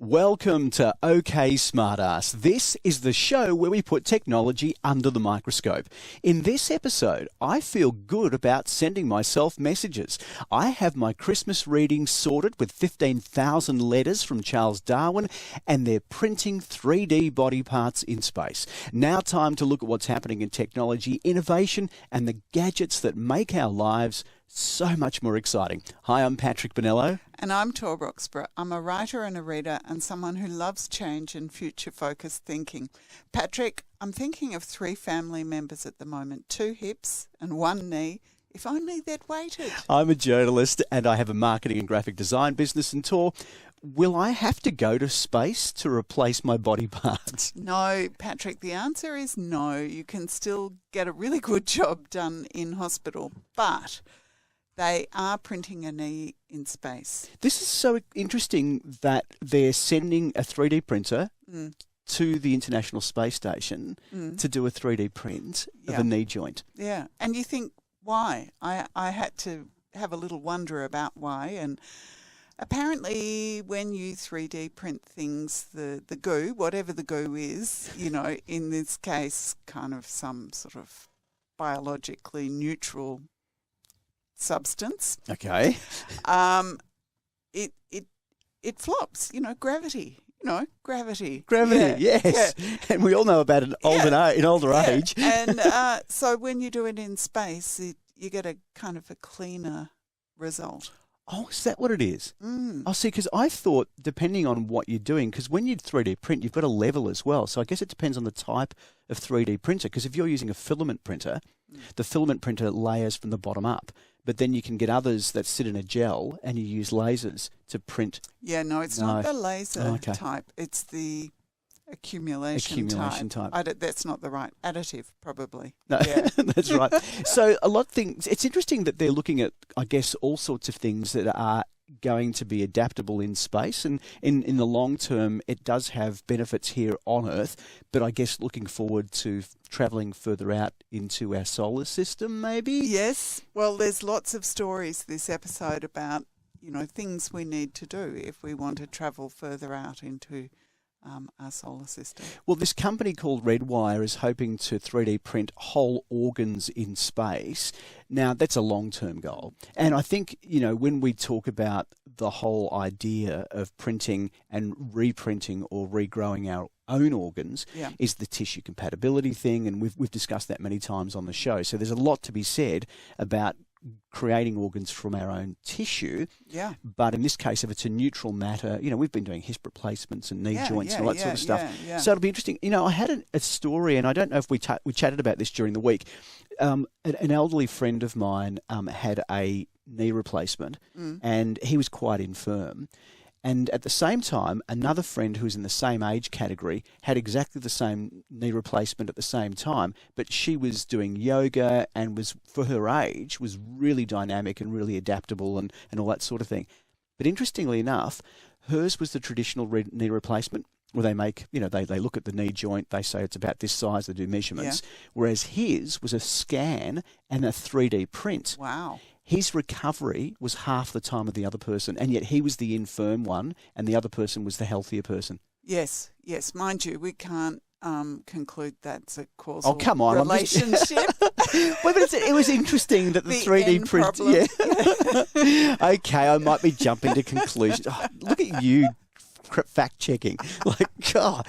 Welcome to OK Smartass. This is the show where we put technology under the microscope. In this episode, I feel good about sending myself messages. I have my Christmas reading sorted with 15,000 letters from Charles Darwin, and they're printing 3D body parts in space. Now time to look at what's happening in technology, innovation, and the gadgets that make our lives so much more exciting. Hi, I'm Patrick Bonello. And I'm Tor Brooksborough. I'm a writer and a reader and someone who loves change and future-focused thinking. Patrick, I'm thinking of 3 family members at the moment, 2 hips and 1 knee. If only they'd waited. I'm a journalist and I have a marketing and graphic design business. And Tor, will I have to go to space to replace my body parts? No, Patrick, the answer is no. You can still get a really good job done in hospital, but they are printing a knee in space. This is so interesting that they're sending a 3D printer to the International Space Station to do a 3D print of a knee joint. Yeah, and you think, why? I had to have a little wonder about why, and apparently when you 3D print things, the goo, whatever the goo is, you know, in this case, kind of some sort of biologically neutral substance. Okay. It flops, gravity. Gravity. Gravity, yes. Yeah. And we all know about it in older age. And so when you do it in space, you get a kind of a cleaner result. Oh, is that what it is? Oh, see, because I thought, depending on what you're doing, because when you 3D print, you've got a level as well. So I guess it depends on the type of 3D printer, because if you're using a filament printer, the filament printer layers from the bottom up. But then you can get others that sit in a gel and you use lasers to print. Yeah, no, it's not the laser type. It's the accumulation type. That's not the right additive, probably. No, yeah. That's right. So a lot of things, it's interesting that they're looking at, I guess, all sorts of things that are going to be adaptable in space, and in the long term it does have benefits here on Earth, but I guess looking forward to travelling further out into our solar system maybe? Yes, well there's lots of stories this episode about things we need to do if we want to travel further out into our solar system. Well, this company called Redwire is hoping to 3D print whole organs in space. Now, that's a long-term goal. And I think, when we talk about the whole idea of printing and reprinting or regrowing our own organs is the tissue compatibility thing, and we've discussed that many times on the show. So there's a lot to be said about creating organs from our own tissue. Yeah. But in this case, if it's a neutral matter, we've been doing hip replacements and knee joints and all that sort of stuff. Yeah. So it'll be interesting. I had a story, and I don't know if we chatted about this during the week. An elderly friend of mine had a knee replacement, and he was quite infirm. And at the same time, another friend who was in the same age category had exactly the same knee replacement at the same time, but she was doing yoga and was, for her age, was really dynamic and really adaptable and all that sort of thing. But interestingly enough, hers was the traditional knee replacement, where they make, they look at the knee joint, they say it's about this size, they do measurements, whereas his was a scan and a 3D print. Wow. His recovery was half the time of the other person, and yet he was the infirm one, and the other person was the healthier person. Yes. Mind you, we can't conclude that's a causal Well, relationship. but it was interesting that the 3D print. Yeah. Okay, I might be jumping to conclusions. Oh, look at you. Fact checking, God.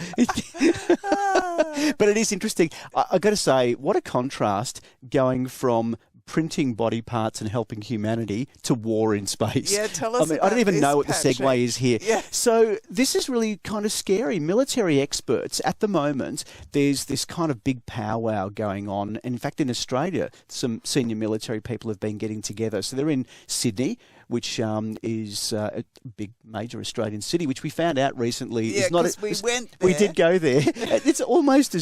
But it is interesting. I got to say, what a contrast going from printing body parts and helping humanity to war in space. Yeah, tell us. I don't even know what the segue is here. Yeah. So this is really kind of scary. Military experts at the moment, there's this kind of big powwow going on. In fact, in Australia, some senior military people have been getting together. So they're in Sydney, which is a big major Australian city, which we found out recently is not. We went there. We did go there. Melbourne's almost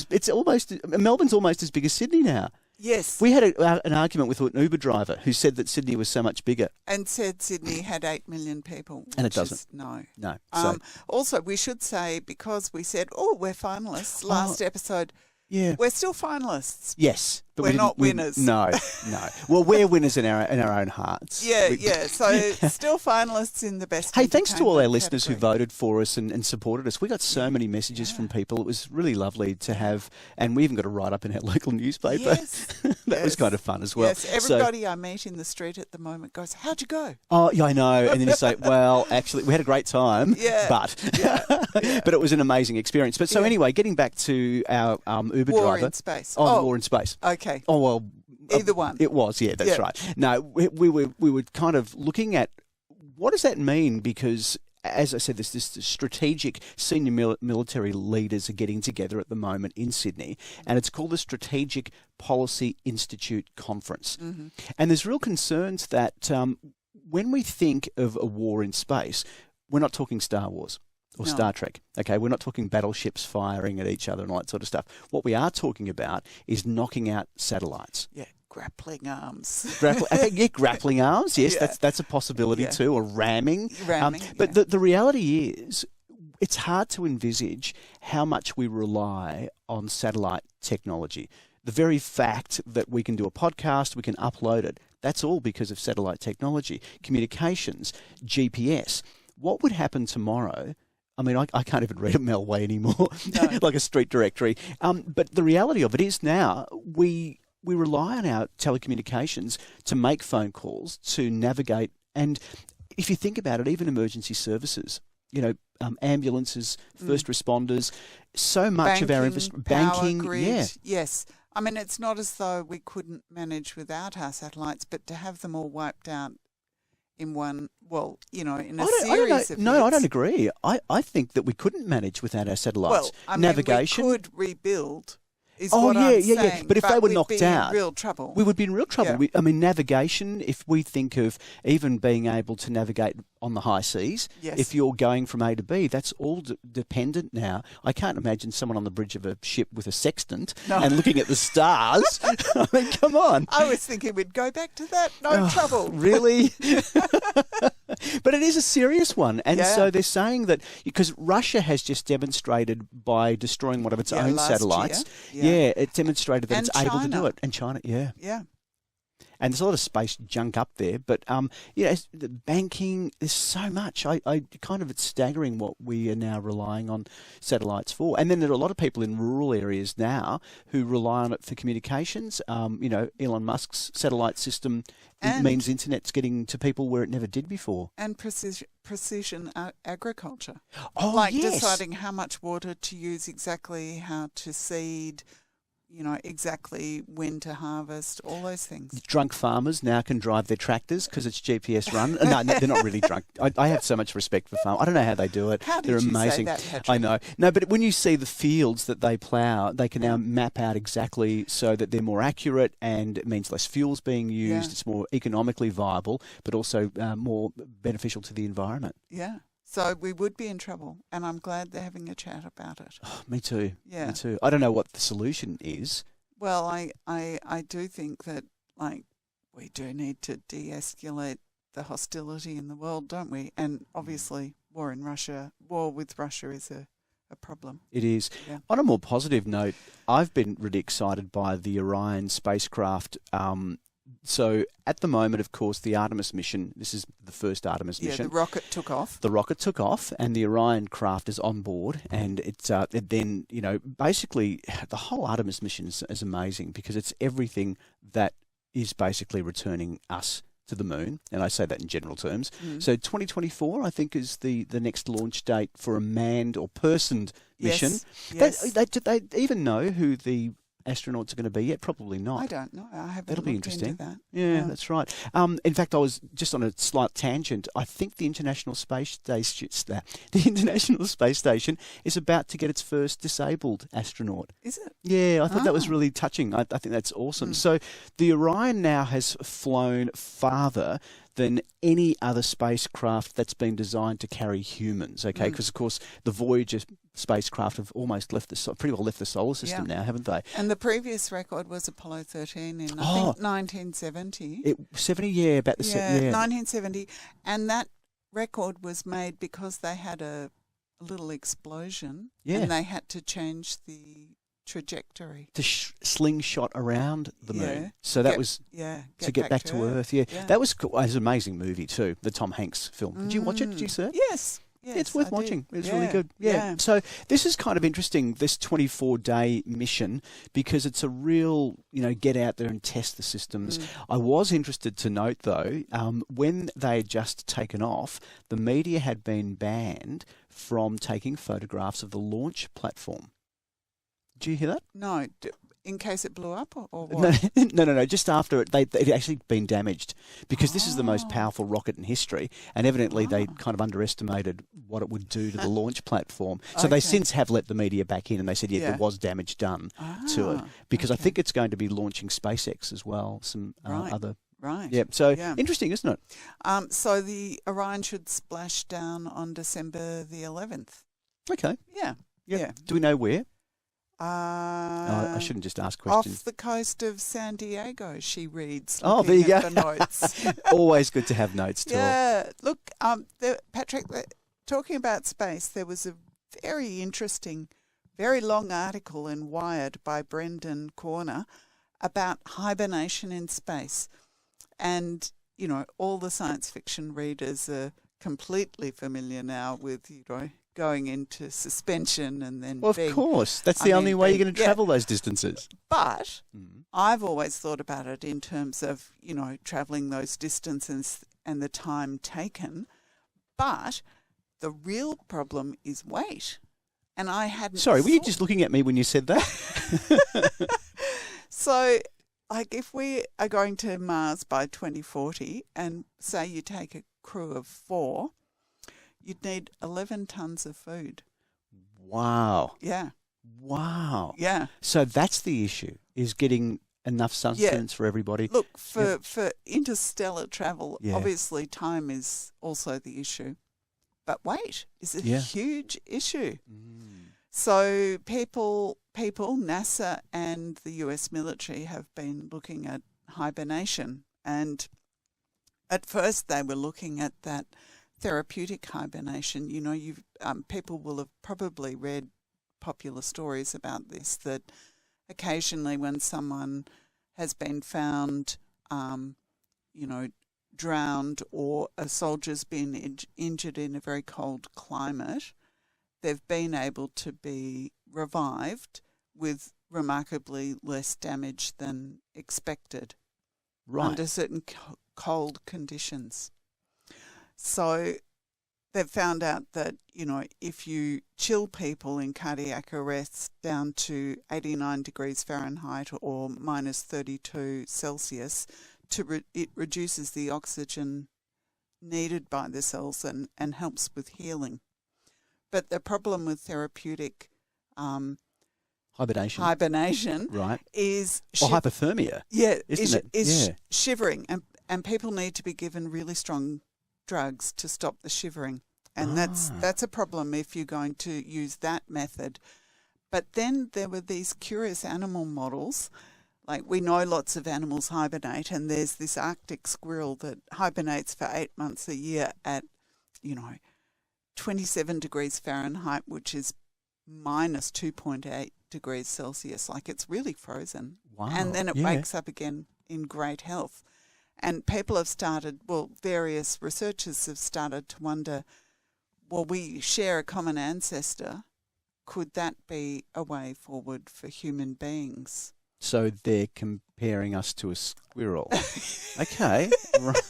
as big as Sydney now. Yes. We had an argument with an Uber driver who said that Sydney was so much bigger. And said Sydney had 8 million people. And it doesn't. No. So. Also, we should say, because we said, we're finalists last episode, we're still finalists. Yes. But we're not winners. No. Well, we're winners in our own hearts. Yeah. So still finalists in the best. Hey, thanks to all our entertainment listeners who category. voted for us and supported us. We got so many messages from people. It was really lovely to have, and we even got a write-up in our local newspaper. Yes. That was kind of fun as well. Yes, everybody I meet in the street at the moment goes, "How'd you go?" Oh, yeah, I know. And then you say, well, actually, we had a great time, Yeah. but Yeah. but it was an amazing experience. But so anyway, getting back to our Uber War driver. in space. Oh, the War in space. Okay. Oh, well. Either one. It was, yeah, that's right. No, we were kind of looking at what does that mean, because as I said, this strategic senior military leaders are getting together at the moment in Sydney, and it's called the Strategic Policy Institute Conference. Mm-hmm. And there's real concerns that when we think of a war in space, we're not talking Star Wars or Star Trek. Okay, we're not talking battleships firing at each other and all that sort of stuff. What we are talking about is knocking out satellites. Yeah, grappling arms. Grappling arms. Yes, that's a possibility too, or ramming. But the reality is, it's hard to envisage how much we rely on satellite technology. The very fact that we can do a podcast, we can upload it, that's all because of satellite technology. Communications, GPS. What would happen tomorrow? I mean, I can't even read a Melway anymore, like a street directory. But the reality of it is now we rely on our telecommunications to make phone calls, to navigate. And if you think about it, even emergency services, ambulances, first responders, so much of our infrastructure, banking, grid, yes. I mean, it's not as though we couldn't manage without our satellites, but to have them all wiped out in one, in a series of No, I don't agree. I think that we couldn't manage without our satellites. Well, navigation. We could rebuild. I'm saying, But if they were knocked out, in real trouble. We would be in real trouble. Yeah. Navigation, if we think of even being able to navigate on the high seas, if you're going from A to B, that's all dependent now. I can't imagine someone on the bridge of a ship with a sextant and looking at the stars. I mean, come on. I was thinking we'd go back to that. No trouble. Really? But it is a serious one. And so they're saying that because Russia has just demonstrated by destroying one of its own satellites. It demonstrated that it's able to do it. And China, Yeah. And there's a lot of space junk up there. But, the banking, there's so much. It's staggering what we are now relying on satellites for. And then there are a lot of people in rural areas now who rely on it for communications. Elon Musk's satellite system means internet's getting to people where it never did before. And precision agriculture. Oh, deciding how much water to use, exactly how to seed, exactly when to harvest, all those things. Drunk farmers now can drive their tractors because it's GPS run. No, they're not really drunk. I have so much respect for farmers. I don't know how they do it. They're amazing. Say that, Patrick? I know. No, but when you see the fields that they plough, they can now map out exactly so that they're more accurate, and it means less fuel's being used. It's more economically viable, but also more beneficial to the environment. Yeah. So we would be in trouble, and I'm glad they're having a chat about it. Oh, me too. Yeah. Me too. I don't know what the solution is. Well, I do think that, we do need to de-escalate the hostility in the world, don't we? And obviously war with Russia is a problem. It is. Yeah. On a more positive note, I've been really excited by the Orion spacecraft. So at the moment, of course, the Artemis mission, this is the first Artemis mission. Yeah, the rocket took off. The rocket took off, and the Orion craft is on board. And it then, basically the whole Artemis mission is amazing because it's everything that is basically returning us to the moon. And I say that in general terms. So 2024, I think, is the next launch date for a manned or personed mission. Yes. They even know who the astronauts are going to be yet? Probably not. I don't know. I haven't. That'll be interesting. Into that. Yeah, that's right. In fact, I was just on a slight tangent. I think the International Space Station is about to get its first disabled astronaut. Is it? Yeah, I thought that was really touching. I think that's awesome. So the Orion now has flown farther than any other spacecraft that's been designed to carry humans, okay? Because, of course, the Voyager spacecraft have almost pretty well left the solar system now, haven't they? And the previous record was Apollo 13 in, I think, 1970. 70, about the... Yeah, 1970. And that record was made because they had a little explosion and they had to change the trajectory. To slingshot around the moon. Yeah. So that was to get back to Earth. Yeah. That was cool. It was an amazing movie too, the Tom Hanks film. Did you watch it? Did you see it? Yes. It's worth watching. It was really good. Yeah. So this is kind of interesting, this 24-day mission, because it's a real, get out there and test the systems. I was interested to note, though, when they had just taken off, the media had been banned from taking photographs of the launch platform. Did you hear that? No. In case it blew up or what? No. Just after it, it had actually been damaged because this is the most powerful rocket in history, and evidently they kind of underestimated what it would do to the launch platform. So they since have let the media back in, and they said, there was damage done to it because I think it's going to be launching SpaceX as well, some other. Right. Yeah. So interesting, isn't it? So the Orion should splash down on December the 11th. Okay. Yeah. Do we know where? I I shouldn't just ask questions. Off the coast of San Diego, she reads. Oh, there you go. The notes. Always good to have notes, too. Yeah. Look, Patrick, talking about space, there was a very interesting, very long article in Wired by Brendan Corner about hibernation in space. And, all the science fiction readers are completely familiar now with, going into suspension and then of course. That's the only way you're going to travel those distances. But I've always thought about it in terms of, travelling those distances and the time taken. But the real problem is weight. And I hadn't... Sorry, were you just looking at me when you said that? So, if we are going to Mars by 2040 and say you take a crew of 4... you'd need 11 tons of food. Wow. Yeah. Wow. Yeah. So that's the issue, is getting enough sustenance for everybody. Look, for interstellar travel, obviously time is also the issue. But weight is a huge issue. So people, NASA and the US military have been looking at hibernation. And at first they were looking at that therapeutic hibernation. People will have probably read popular stories about this, that occasionally when someone has been found, drowned, or a soldier's been injured in a very cold climate, they've been able to be revived with remarkably less damage than expected under certain cold conditions. So they've found out that, if you chill people in cardiac arrest down to 89 degrees Fahrenheit or minus 32 Celsius, it reduces the oxygen needed by the cells and helps with healing. But the problem with therapeutic hibernation is... hypothermia. Yeah, isn't it? Is shivering. And people need to be given really strong drugs to stop the shivering, and that's a problem if you're going to use that method. But then there were these curious animal models, like we know lots of animals hibernate, and there's this Arctic squirrel that hibernates for 8 months a year at 27 degrees Fahrenheit, which is minus 2.8 degrees Celsius. Like, it's really frozen. Wow. And then it wakes up again in great health. And people have started, various researchers have started to wonder, we share a common ancestor. Could that be a way forward for human beings? So they're comparing us to a squirrel. Okay. Right.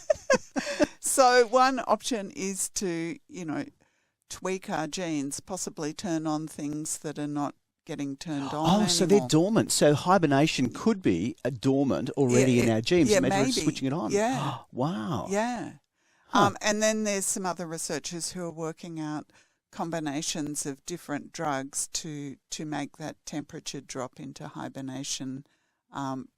So one option is to, tweak our genes, possibly turn on things that are not getting turned on anymore. So they're dormant. So hibernation could be a dormant already in our genes. Yeah, maybe. maybe. Switching it on. Yeah. Wow. Yeah. Huh. And then there's some other researchers who are working out combinations of different drugs to make that temperature drop into hibernation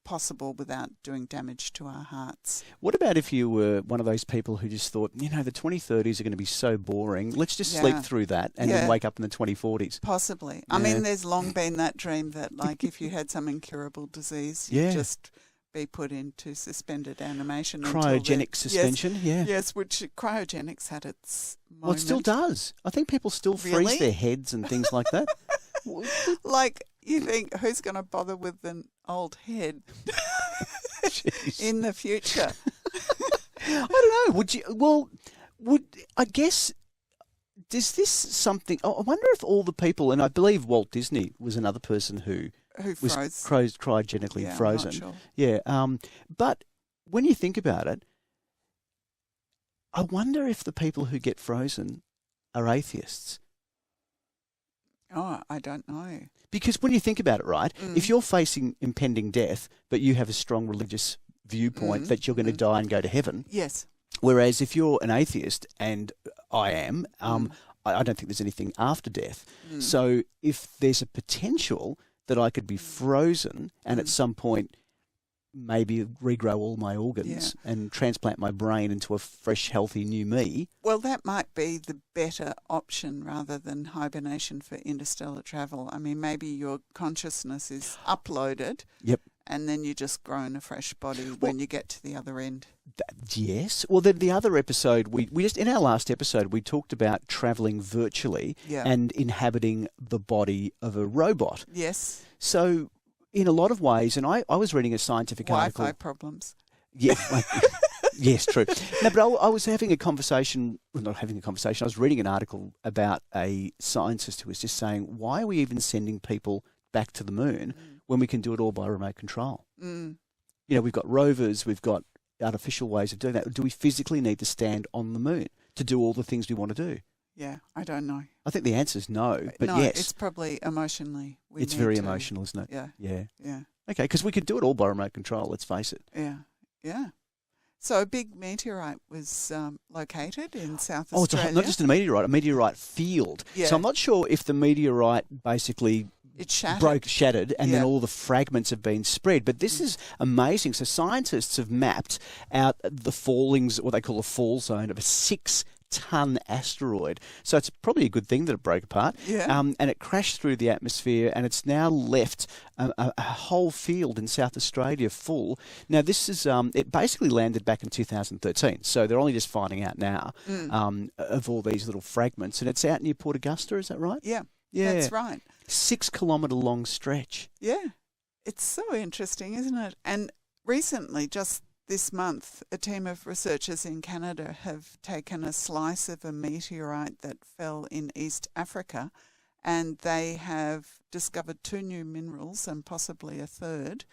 possible without doing damage to our hearts. What about if you were one of those people who just thought, the 2030s are going to be so boring, let's just sleep through that and then wake up in the 2040s? Possibly. I mean, there's long been that dream that, if you had some incurable disease, you'd just be put into suspended animation. Cryogenic suspension, Yes, which cryogenics had its moment. Well, it still does. I think people still freeze their heads and things like that. You think, who's going to bother with an old head in the future? I don't know. Would you? Well, I guess? Does this something? I wonder if all the people, and I believe Walt Disney was another person who was cryogenically frozen. I'm not sure. Yeah. But when you think about it, I wonder if the people who get frozen are atheists. Oh, I don't know. Because when you think about it, right, if you're facing impending death, but you have a strong religious viewpoint that you're going to die and go to heaven. Yes. Whereas if you're an atheist, and I am, I don't think there's anything after death. So if there's a potential that I could be frozen and at some point maybe regrow all my organs and transplant my brain into a fresh, healthy new me. Well, that might be the better option rather than hibernation for interstellar travel. I mean, maybe your consciousness is uploaded. Yep. And then you just grow in a fresh body when you get to the other end. Yes. Well, then the other episode, we just in our last episode, we talked about travelling virtually and inhabiting the body of a robot. Yes. So in a lot of ways, and I was reading a scientific article. Wi-Fi problems. Yeah. Yes, true. No, but I was having a conversation, well, not having a conversation, I was reading an article about a scientist who was just saying, why are we even sending people back to the moon when we can do it all by remote control? You know, we've got rovers, we've got artificial ways of doing that. Do we physically need to stand on the moon to do all the things we want to do? Yeah, I don't know. I think the answer is no, but no, yes. It's probably emotionally. It's very emotional, isn't it? Yeah. Yeah. Yeah. Okay, because we could do it all by remote control, let's face it. Yeah. Yeah. So a big meteorite was located in South Australia. It's not just a meteorite field. Yeah. So I'm not sure if the meteorite basically it shattered. And then all the fragments have been spread. But this is amazing. So scientists have mapped out the fallings, what they call a fall zone of a 6-ton asteroid. So it's probably a good thing that it broke apart. Yeah. And it crashed through the atmosphere, and it's now left a whole field in South Australia full. Now, this is it basically landed back in 2013, so they're only just finding out now of all these little fragments, and it's out near Port Augusta, is that right? Yeah, yeah, that's right. 6 kilometre long stretch. Yeah, it's so interesting, isn't it? And recently, just this month, a team of researchers in Canada have taken a slice of a meteorite that fell in East Africa, and they have discovered 2 new minerals and possibly a third.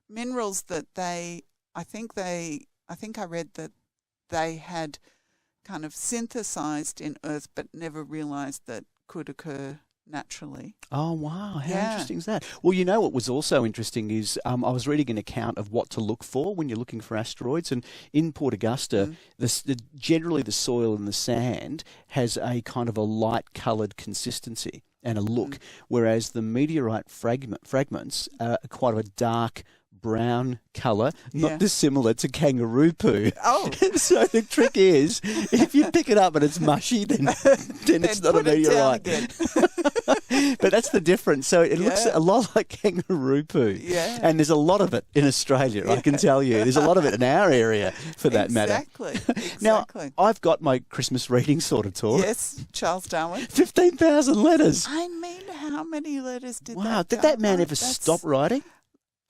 Minerals that I read that they had kind of synthesized in Earth but never realised that could occur naturally. Oh, wow. How interesting is that? Well, you know what was also interesting is I was reading an account of what to look for when you're looking for asteroids. And in Port Augusta, generally the soil and the sand has a kind of a light-coloured consistency and a look, whereas the meteorite fragments are quite of a dark brown colour, not dissimilar to kangaroo poo. Oh. So the trick is, if you pick it up and it's mushy, then it's not a meteorite. But that's the difference. So it looks a lot like kangaroo poo. Yeah. And there's a lot of it in Australia, I can tell you. There's a lot of it in our area, for that matter. Exactly. Now, I've got my Christmas reading sorted, Tor. Yes, Charles Darwin. 15,000 letters. I mean, how many letters did that Wow, did that man ever stop writing?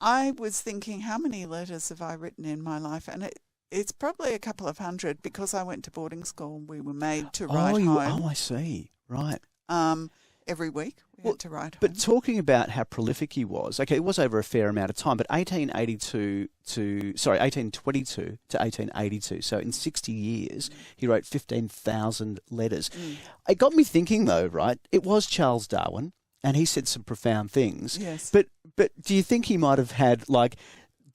I was thinking, how many letters have I written in my life? And it's probably a couple of hundred, because I went to boarding school and we were made to write home. Oh, I see. Right. Every week we had to write home. But talking about how prolific he was, okay, it was over a fair amount of time, but 1822 to 1882, so in 60 years, he wrote 15,000 letters. It got me thinking, though, right, it was Charles Darwin, and he said some profound things. Yes. But do you think he might have had, like,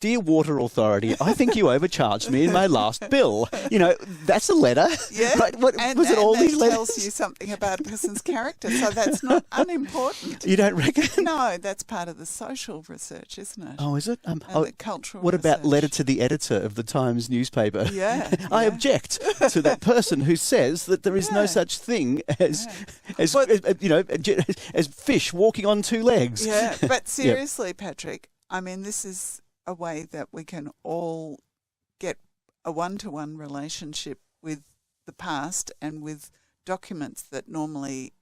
Dear Water Authority, I think you overcharged me in my last bill. You know, that's a letter. Yeah. Right? Was it all these letters? Tells you something about a person's character, so that's not unimportant. You don't reckon? No, that's part of the social research, isn't it? Oh, is it? And the cultural What about research. letter to the editor of the Times newspaper? Yeah. I object to that person who says that there is no such thing as fish walking on 2 legs. Yeah, but seriously, Patrick, I mean, this is a way that we can all get a one-to-one relationship with the past and with documents that normally,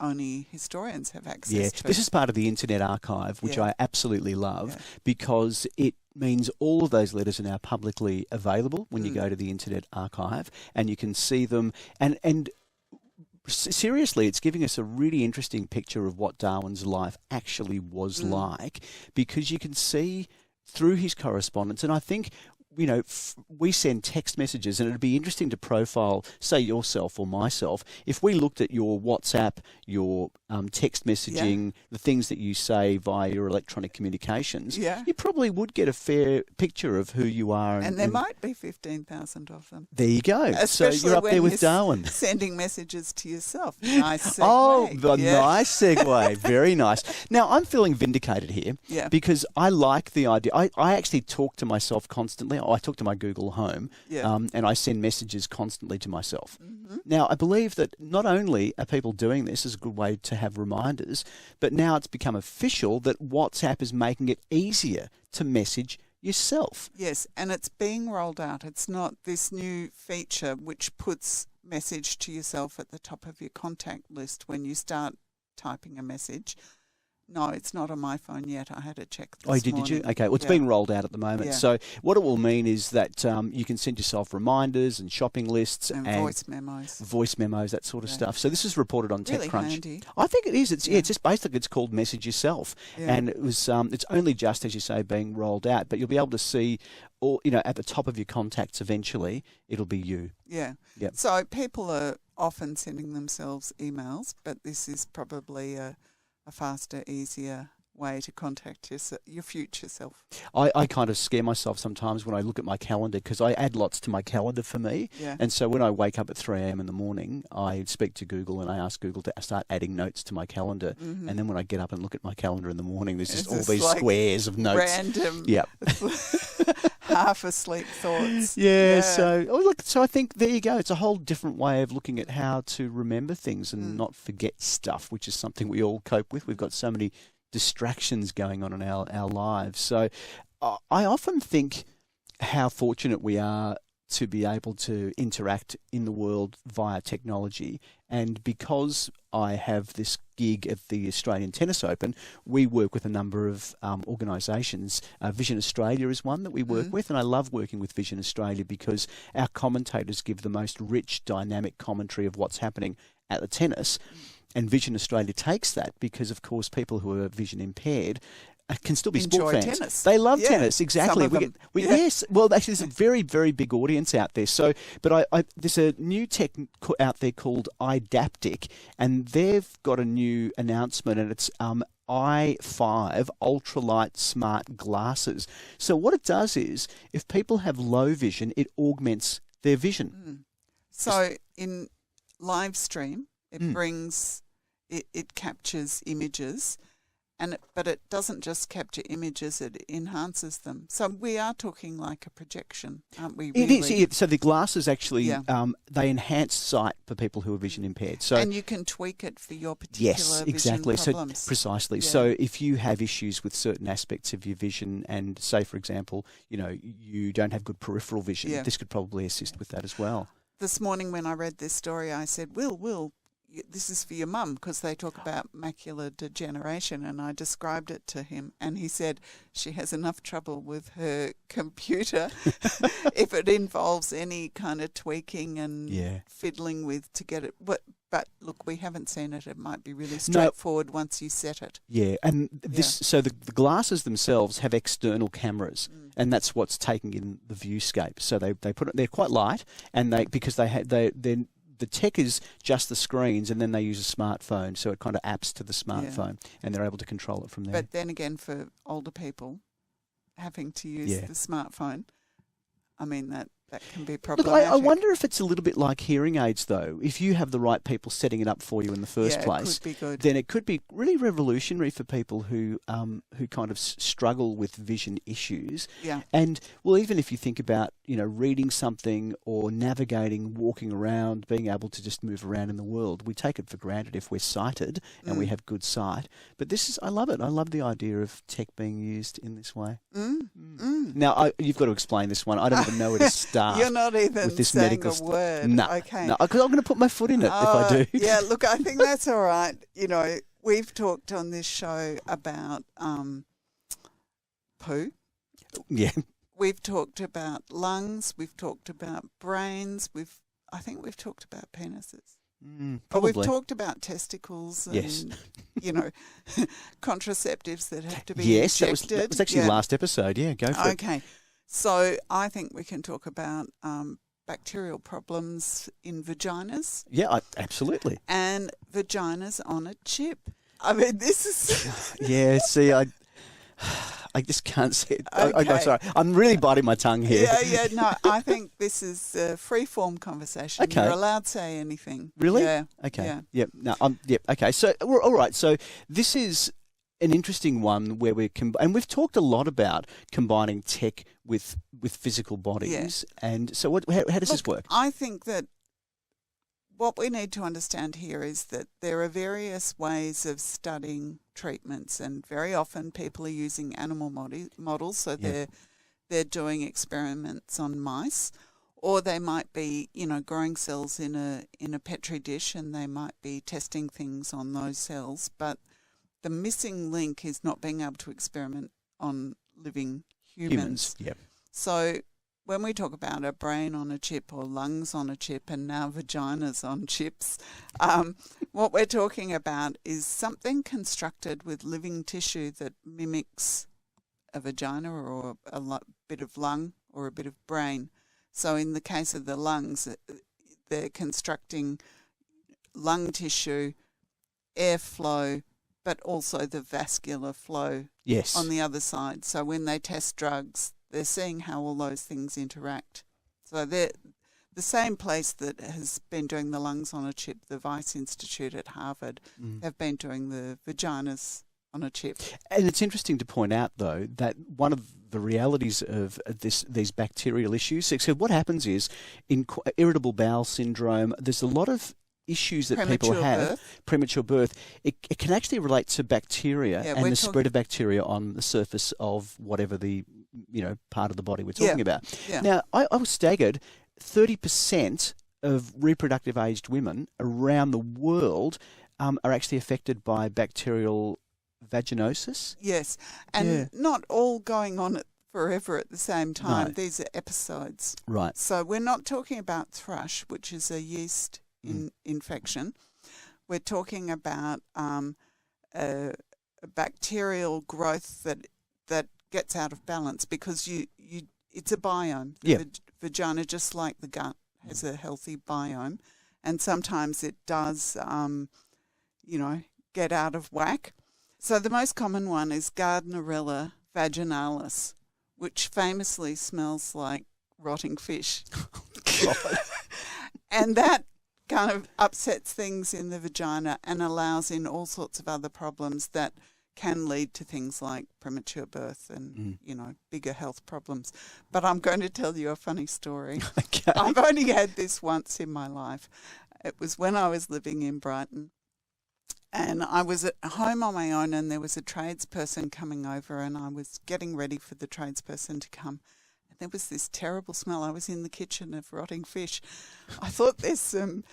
only historians have access Yeah, to. this is part of the Internet Archive, which I absolutely love because it means all of those letters are now publicly available when you go to the Internet Archive, and you can see them. And seriously, it's giving us a really interesting picture of what Darwin's life actually was like, because you can see through his correspondence. And I think, we send text messages, and it'd be interesting to profile, say, yourself or myself. If we looked at your WhatsApp, your text messaging, the things that you say via your electronic communications, you probably would get a fair picture of who you are. And there might be 15,000 of them. There you go. Especially so you're up there with Darwin. Sending messages to yourself. Nice segue. Oh, nice segue. Very nice. Now, I'm feeling vindicated here because I like the idea. I actually talk to myself constantly. I talk to my Google Home, and I send messages constantly to myself. Now, I believe that not only are people doing this as a good way to have reminders, but now it's become official that WhatsApp is making it easier to message yourself. Yes, and it's being rolled out. It's not this new feature which puts message to yourself at the top of your contact list when you start typing a message. No, it's not on my phone yet. I had to check this morning. Did you? Okay, well, it's being rolled out at the moment. So what it will mean is that you can send yourself reminders and shopping lists and voice memos, that sort of stuff. So this is reported on really TechCrunch. Handy. I think it is. It's just basically it's called Message Yourself, and it was it's only just, as you say, being rolled out. But you'll be able to see, at the top of your contacts eventually, it'll be you. Yeah. Yep. So people are often sending themselves emails, but this is probably a faster, easier way to contact your future self. I kind of scare myself sometimes when I look at my calendar, because I add lots to my calendar for me. And so when I wake up at 3 a.m. in the morning, I speak to Google and I ask Google to start adding notes to my calendar. And then when I get up and look at my calendar in the morning, there's just all these squares of notes. Random, half asleep thoughts. So I think there you go. It's a whole different way of looking at how to remember things and not forget stuff, which is something we all cope with. We've got so many distractions going on in our lives. So I often think how fortunate we are to be able to interact in the world via technology. And because I have this gig at the Australian Tennis Open, we work with a number of organisations. Vision Australia is one that we work with, and I love working with Vision Australia because our commentators give the most rich, dynamic commentary of what's happening at the tennis. And Vision Australia takes that because, of course, people who are vision impaired can still be sport fans. Tennis. They love tennis, exactly. Yes, well, actually, there's a very, very big audience out there. So, but there's a new tech out there called iDaptic, and they've got a new announcement, and it's EYE5 ultralight smart glasses. So what it does is, if people have low vision, it augments their vision. So in live stream, it brings, it captures images. But it doesn't just capture images, it enhances them. So we are talking like a projection, aren't we? Really? It is. So the glasses actually, they enhance sight for people who are vision impaired. So, and you can tweak it for your particular vision problems. So precisely. Yeah. So if you have issues with certain aspects of your vision, and say, for example, you don't have good peripheral vision, this could probably assist with that as well. This morning when I read this story, I said, Will, this is for your mum, because they talk about macular degeneration, and I described it to him, and he said she has enough trouble with her computer if it involves any kind of tweaking and fiddling with to get it. But look, we haven't seen it. It might be really straightforward once you set it. Yeah, and so the glasses themselves have external cameras, and that's what's taking in the viewscape. So they put it. They're quite light, and the tech is just the screens, and then they use a smartphone, so it kind of apps to the smartphone, and they're able to control it from there. But then again, for older people having to use the smartphone, I mean, that can be problematic. Look, I wonder if it's a little bit like hearing aids, though. If you have the right people setting it up for you in the first place, it could be good. Then it could be really revolutionary for people who kind of struggle with vision issues. Yeah. And, well, even if you think about, reading something or navigating, walking around, being able to just move around in the world, we take it for granted if we're sighted and we have good sight. But I love it. I love the idea of tech being used in this way. Now, you've got to explain this one. I don't even know where to start. start. You're not even with this saying medical a word. No, Okay. no, because I'm going to put my foot in it if I do. Yeah, look, I think that's all right. You know, we've talked on this show about poo. Yeah. We've talked about lungs. We've talked about brains. I think we've talked about penises. Probably. We've talked about testicles and, Yes. you know, contraceptives that have to be Yes, injected. that was actually last episode. Yeah, go for it. Okay. So I think we can talk about bacterial problems in vaginas. Yeah, absolutely. And vaginas on a chip. I mean, this is... Yeah, see, I just can't see it. Okay. Sorry, I'm really biting my tongue here. Yeah, no, I think this is a free-form conversation. Okay. You're allowed to say anything. Really? Yeah. Okay. Yeah. Yep. No. Yep. Okay. So, all right. So, this is an interesting one where and we've talked a lot about combining tech with physical bodies. Yeah. And so, how does this work? I think that what we need to understand here is that there are various ways of studying treatments, and very often people are using animal models. So they're doing experiments on mice. Or they might be, growing cells in a petri dish, and they might be testing things on those cells. But the missing link is not being able to experiment on living humans. Yep. So when we talk about a brain on a chip or lungs on a chip and now vaginas on chips, what we're talking about is something constructed with living tissue that mimics a vagina or a bit of lung or a bit of brain. So in the case of the lungs, they're constructing lung tissue, airflow, but also the vascular flow on the other side. So when they test drugs, they're seeing how all those things interact. So they're the same place that has been doing the lungs on a chip, the Weiss Institute at Harvard, have been doing the vaginas on a chip. And it's interesting to point out, though, that one of the realities of these bacterial issues, so what happens is in irritable bowel syndrome, there's a lot of issues that people have, premature birth, it can actually relate to bacteria and the spread of bacteria on the surface of whatever the part of the body we're talking about. Yeah. Now, I was staggered, 30% of reproductive aged women around the world are actually affected by bacterial vaginosis. Yes, and not all going on forever at the same time. No. These are episodes. Right. So we're not talking about thrush, which is a yeast infection. We're talking about a bacterial growth that gets out of balance because it's a biome. The vagina, just like the gut, has a healthy biome, and sometimes it does, get out of whack. So the most common one is Gardnerella vaginalis, which famously smells like rotting fish. And that kind of upsets things in the vagina and allows in all sorts of other problems that can lead to things like premature birth and, bigger health problems. But I'm going to tell you a funny story. Okay. I've only had this once in my life. It was when I was living in Brighton. And I was at home on my own, and there was a tradesperson coming over, and I was getting ready for the tradesperson to come. And there was this terrible smell. I was in the kitchen of rotting fish. I thought there's some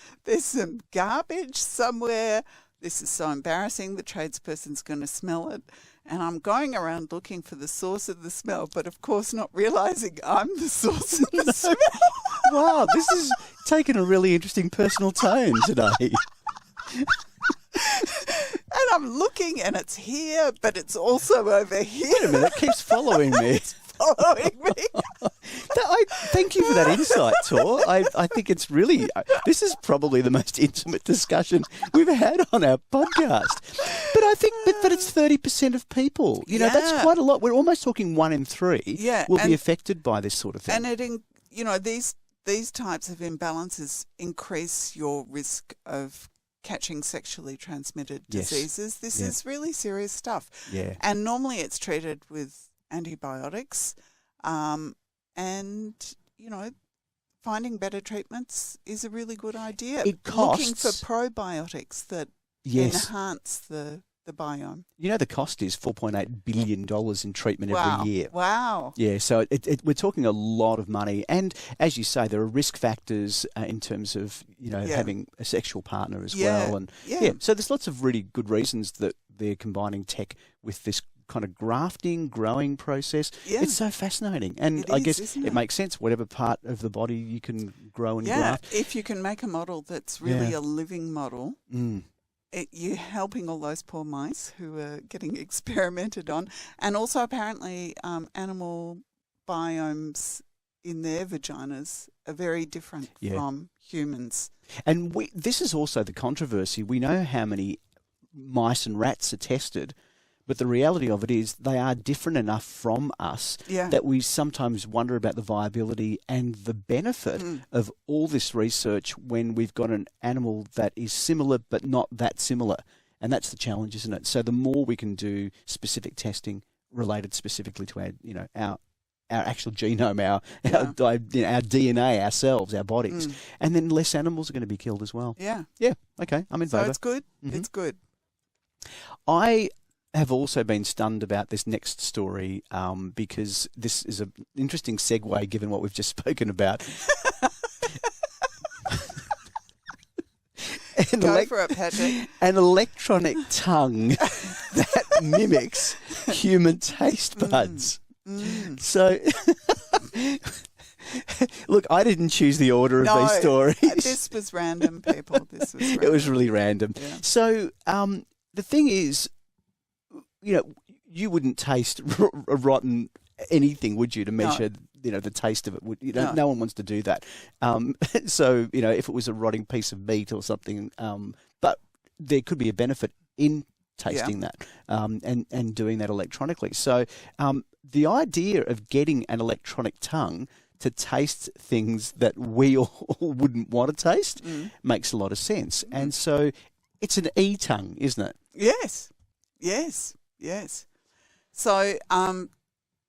garbage somewhere. This is so embarrassing. The tradesperson's going to smell it. And I'm going around looking for the source of the smell, but of course not realising I'm the source of the smell. Wow, this is taking a really interesting personal tone today. And I'm looking, and it's here, but it's also over here. Wait a minute, it keeps following me. It's following me. Thank you for that insight, Tor. I think it's really, this is probably the most intimate discussion we've had on our podcast. But I think, but it's 30% of people. That's quite a lot. We're almost talking 1 in 3 will be affected by this sort of thing. And these types of imbalances increase your risk of catching sexually transmitted diseases. This is really serious stuff. Yeah. And normally it's treated with antibiotics. Finding better treatments is a really good idea. It costs. Looking for probiotics that enhance the the biome. You know, the cost is $4.8 billion in treatment every year. Wow. Yeah, so we're talking a lot of money. And as you say, there are risk factors in terms of, having a sexual partner as well. And so there's lots of really good reasons that they're combining tech with this kind of grafting, growing process. Yeah. It's so fascinating. And I guess it makes sense, whatever part of the body you can grow and graft. Yeah, if you can make a model that's really a living model, you're helping all those poor mice who are getting experimented on. And also apparently animal biomes in their vaginas are very different from humans. And this is also the controversy. We know how many mice and rats are tested, but the reality of it is they are different enough from us that we sometimes wonder about the viability and the benefit of all this research when we've got an animal that is similar but not that similar. And that's the challenge, isn't it? So the more we can do specific testing related specifically to our actual genome, our DNA, ourselves, our bodies, and then less animals are going to be killed as well. Yeah. Yeah, okay, I'm in favour. So it's good. Mm-hmm. It's good. I have also been stunned about this next story because this is an interesting segue given what we've just spoken about. Go for it, Patrick. An electronic tongue that mimics human taste buds. So, look, I didn't choose the order of these stories. This was random, people. This was random. It was really random. Yeah. So, the thing is, you wouldn't taste a rotten anything, would you, to measure, the taste of it? No one wants to do that. So, if it was a rotting piece of meat or something, but there could be a benefit in tasting that and doing that electronically. So, the idea of getting an electronic tongue to taste things that we all wouldn't want to taste makes a lot of sense. And so it's an e-tongue, isn't it? Yes. So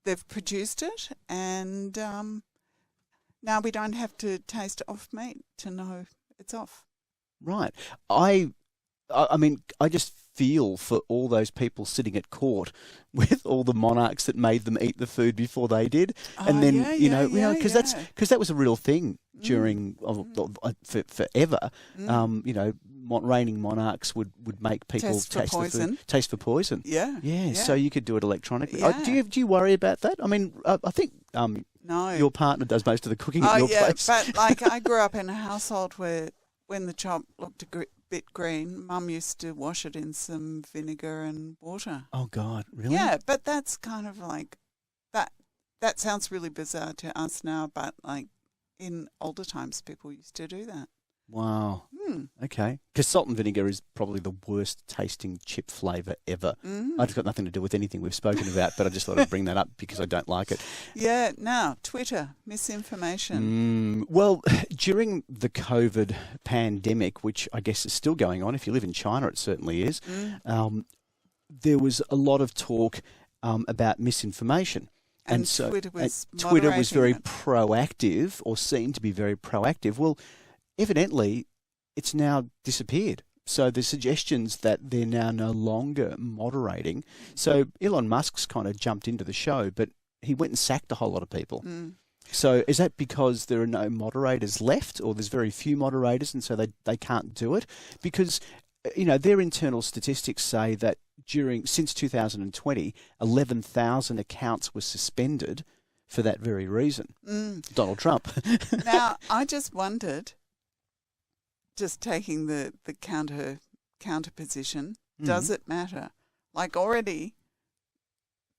they've produced it, and now we don't have to taste off meat to know it's off. Right. I mean, I just feel for all those people sitting at court with all the monarchs that made them eat the food before they did, and then because that was a real thing during forever. Reigning monarchs would make people taste for poison. Yeah. So you could do it electronically. Yeah. Do you worry about that? I mean, I think no. Your partner does most of the cooking at your place. But I grew up in a household where when the chop looked a bit green, Mum used to wash it in some vinegar and water. Oh God, really? Yeah, but that's kind of like that. That sounds really bizarre to us now, but like in older times, people used to do that. Wow. Okay. Because salt and vinegar is probably the worst tasting chip flavour ever. It's got nothing to do with anything we've spoken about, but I just thought I'd bring that up because I don't like it. Yeah. Now, Twitter, misinformation. Well, during the COVID pandemic, which I guess is still going on, if you live in China, it certainly is, there was a lot of talk about misinformation. And so Twitter was very proactive, or seemed to be very proactive. Well, evidently, it's now disappeared. So the suggestions that they're now no longer moderating. So Elon Musk's kind of jumped into the show, but he went and sacked a whole lot of people. So is that because there are no moderators left, or there's very few moderators and so they can't do it? Because, their internal statistics say that since 2020, 11,000 accounts were suspended for that very reason. Donald Trump. Now, I just wondered, just taking the counter position, does it matter? Like already,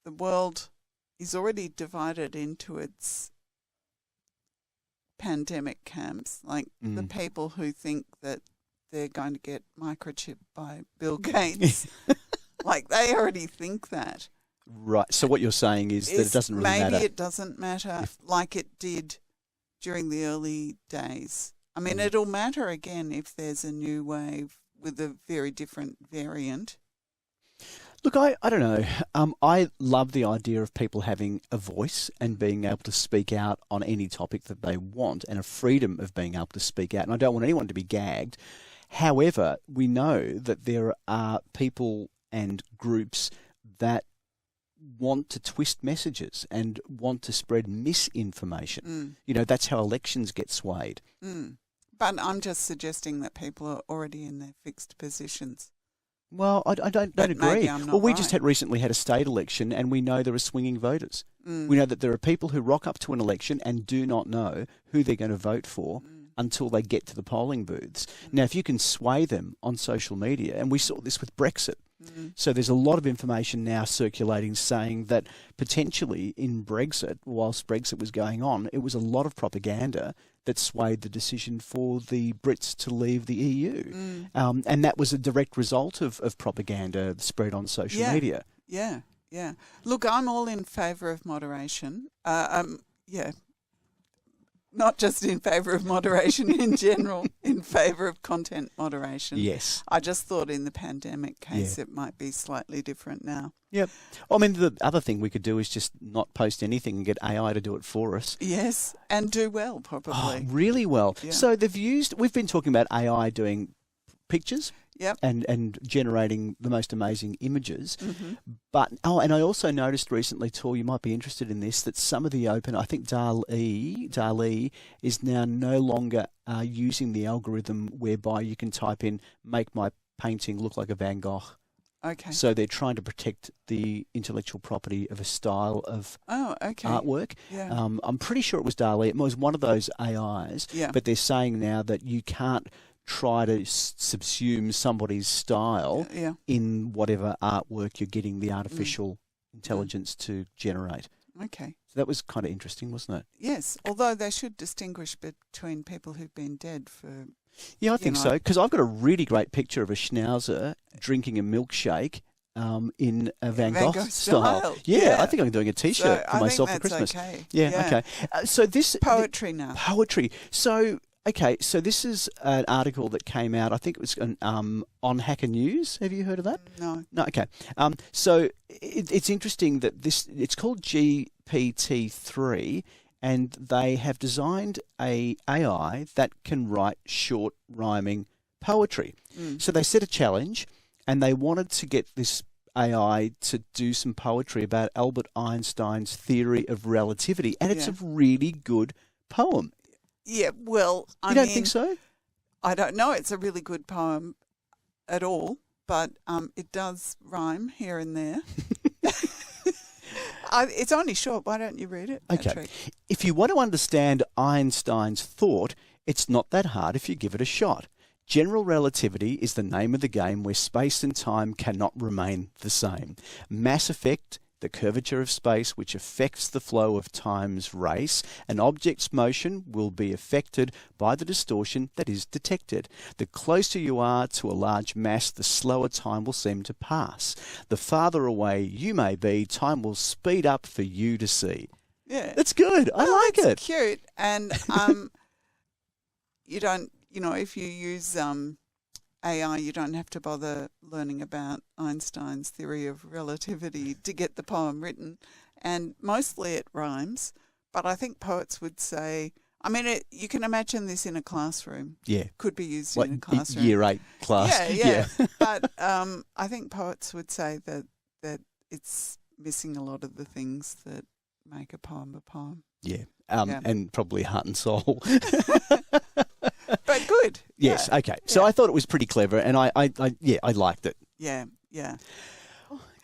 the world is already divided into its pandemic camps, like the people who think that they're going to get microchipped by Bill Gates. Like they already think that. Right. So what you're saying is that it doesn't really matter. Maybe it doesn't matter like it did during the early days. I mean, it'll matter again if there's a new wave with a very different variant. Look, I don't know. I love the idea of people having a voice and being able to speak out on any topic that they want, and a freedom of being able to speak out. And I don't want anyone to be gagged. However, we know that there are people and groups that want to twist messages and want to spread misinformation. You know, that's how elections get swayed. But I'm just suggesting that people are already in their fixed positions. Well, I don't But agree. maybe I'm not Well, we right. just recently had a state election, and we know there are swinging voters. We know that there are people who rock up to an election and do not know who they're going to vote for until they get to the polling booths. Now, if you can sway them on social media, and we saw this with Brexit, so there's a lot of information now circulating saying that potentially in Brexit, whilst Brexit was going on, it was a lot of propaganda that swayed the decision for the Brits to leave the EU. And that was a direct result of propaganda spread on social media. Yeah. Look, I'm all in favour of moderation. Not just in favour of moderation in general, in favour of content moderation. Yes. I just thought in the pandemic case it might be slightly different now. Yep. I mean, the other thing we could do is just not post anything and get AI to do it for us. Yes, and do well, probably. Oh, really well. Yeah. So we've been talking about AI doing pictures. Yep. And generating the most amazing images. But, and I also noticed recently, Tor, you might be interested in this, that some of the open, I think DALL-E is now no longer using the algorithm whereby you can type in, make my painting look like a Van Gogh. Okay. So they're trying to protect the intellectual property of a style of artwork. Yeah. I'm pretty sure it was DALL-E. It was one of those AIs. Yeah. But they're saying now that you can't try to subsume somebody's style in whatever artwork you're getting the artificial intelligence to generate. Okay. So that was kind of interesting, wasn't it? Yes, although they should distinguish between people who've been dead for... Yeah, I think so, because I've got a really great picture of a schnauzer drinking a milkshake in a Van Gogh style. Yeah, I think I'm doing a T-shirt for myself for Christmas. Okay. Yeah, okay. So this... Poetry now. Poetry. So... Okay, so this is an article that came out, I think it was on Hacker News. Have you heard of that? No. No, okay. So it's interesting that it's called GPT-3, and they have designed a AI that can write short rhyming poetry. So they set a challenge, and they wanted to get this AI to do some poetry about Albert Einstein's theory of relativity, and it's a really good poem. Yeah, well, I don't think so? I don't know. It's a really good poem at all, but it does rhyme here and there. It's only short. Why don't you read it, Patrick? Okay. If you want to understand Einstein's thought, it's not that hard if you give it a shot. General relativity is the name of the game where space and time cannot remain the same. Mass effect, the curvature of space which affects the flow of time's race, an object's motion will be affected by the distortion that is detected. The closer you are to a large mass, the slower time will seem to pass. The farther away you may be, time will speed up for you to see. Yeah. That's good. I like it. It's cute. And you don't, if you use AI, you don't have to bother learning about Einstein's theory of relativity to get the poem written. And mostly it rhymes. But I think poets would say, you can imagine this in a classroom. Yeah. Could be used Like in a classroom. Year 8 class. Yeah. But I think poets would say that it's missing a lot of the things that make a poem a poem. Yeah. And probably heart and soul. But good. Yes. Yeah. Okay. So I thought it was pretty clever, and I liked it. Yeah.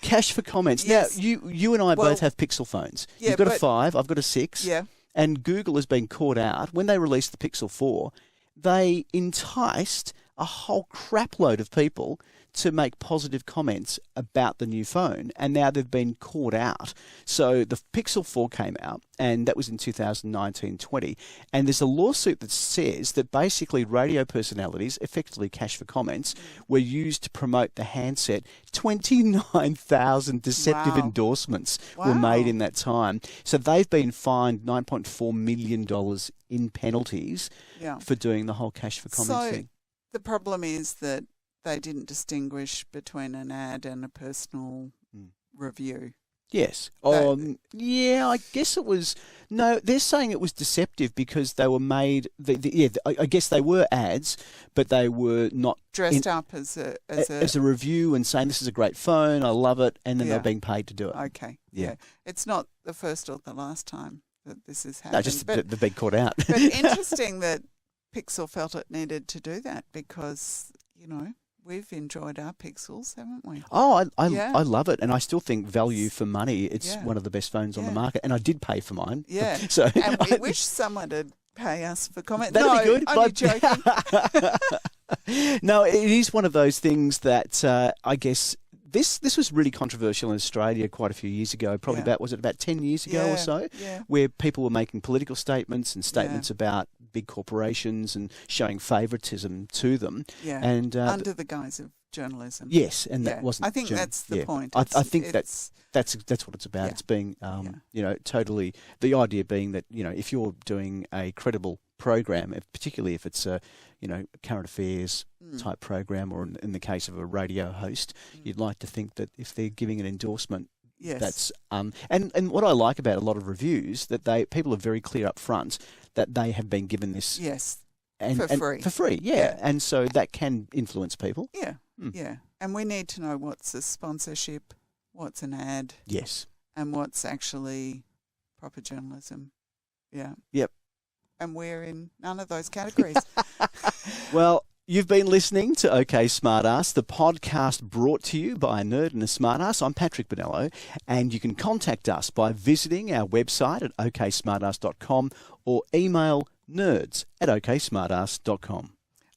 Cache for comments. Yes. Now, you and I both have Pixel phones. You've got a 5, I've got a 6. Yeah. And Google has been caught out. When they released the Pixel 4, they enticed a whole crapload of people to make positive comments about the new phone, and now they've been caught out. So the Pixel 4 came out, and that was in 2019-20, and there's a lawsuit that says that basically radio personalities, effectively Cache for comments, were used to promote the handset. 29,000 deceptive endorsements were made in that time. So they've been fined $9.4 million in penalties for doing the whole Cache for comments thing. The problem is that they didn't distinguish between an ad and a personal review. Yes. That- Yeah, I guess it was. No, they're saying it was deceptive because they were made. I guess they were ads, but they were not Dressed up as a review and saying this is a great phone, I love it, and then Yeah. they're being paid to do it. Okay. Yeah. It's not the first or the last time that this has happened. No, just they've been caught out. But interesting that Pixel felt it needed to do that because, we've enjoyed our Pixels, haven't we? Oh, I Yeah. love it, and I still think value for money. It's Yeah. one of the best phones on the Yeah. market, and I did pay for mine. Yeah. So And we wish someone would pay us for comment. that'd No, be good. only joking. No, it is one of those things that I guess this was really controversial in Australia quite a few years ago. Probably Yeah. about 10 years ago or so, Yeah. where people were making political statements and statements about big corporations and showing favouritism to them. Yeah. And Under the guise of journalism. yes, and Yeah. that wasn't. I think that's the point. I think it's, that's what it's about. Yeah. It's being, totally. The idea being that if you're doing a credible program, particularly if it's a current affairs type program, or in the case of a radio host, you'd like to think that if they're giving an endorsement, yes. that's and what I like about a lot of reviews that people are very clear up front that they have been given this Yes. and free. for free, Yeah. and so that can influence people. Yeah. Yeah. And we need to know what's a sponsorship, what's an ad, Yes. and what's actually proper journalism. Yeah. Yep. And we're in none of those categories. Well, you've been listening to OK Smartass, the podcast brought to you by a nerd and a smartass. I'm Patrick Bonello, and you can contact us by visiting our website at oksmartass.com or email nerds@oksmartass.com.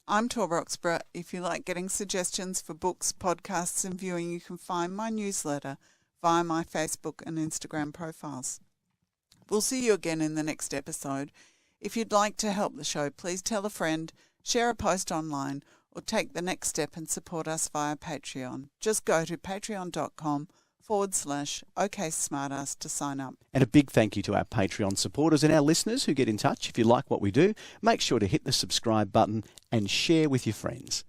I'm Tor Roxburgh. If you like getting suggestions for books, podcasts and viewing, you can find my newsletter via my Facebook and Instagram profiles. We'll see you again in the next episode. If you'd like to help the show, please tell a friend, share a post online, or take the next step and support us via Patreon. Just go to patreon.com/OKSmartass to sign up. And a big thank you to our Patreon supporters and our listeners who get in touch. If you like what we do, make sure to hit the subscribe button and share with your friends.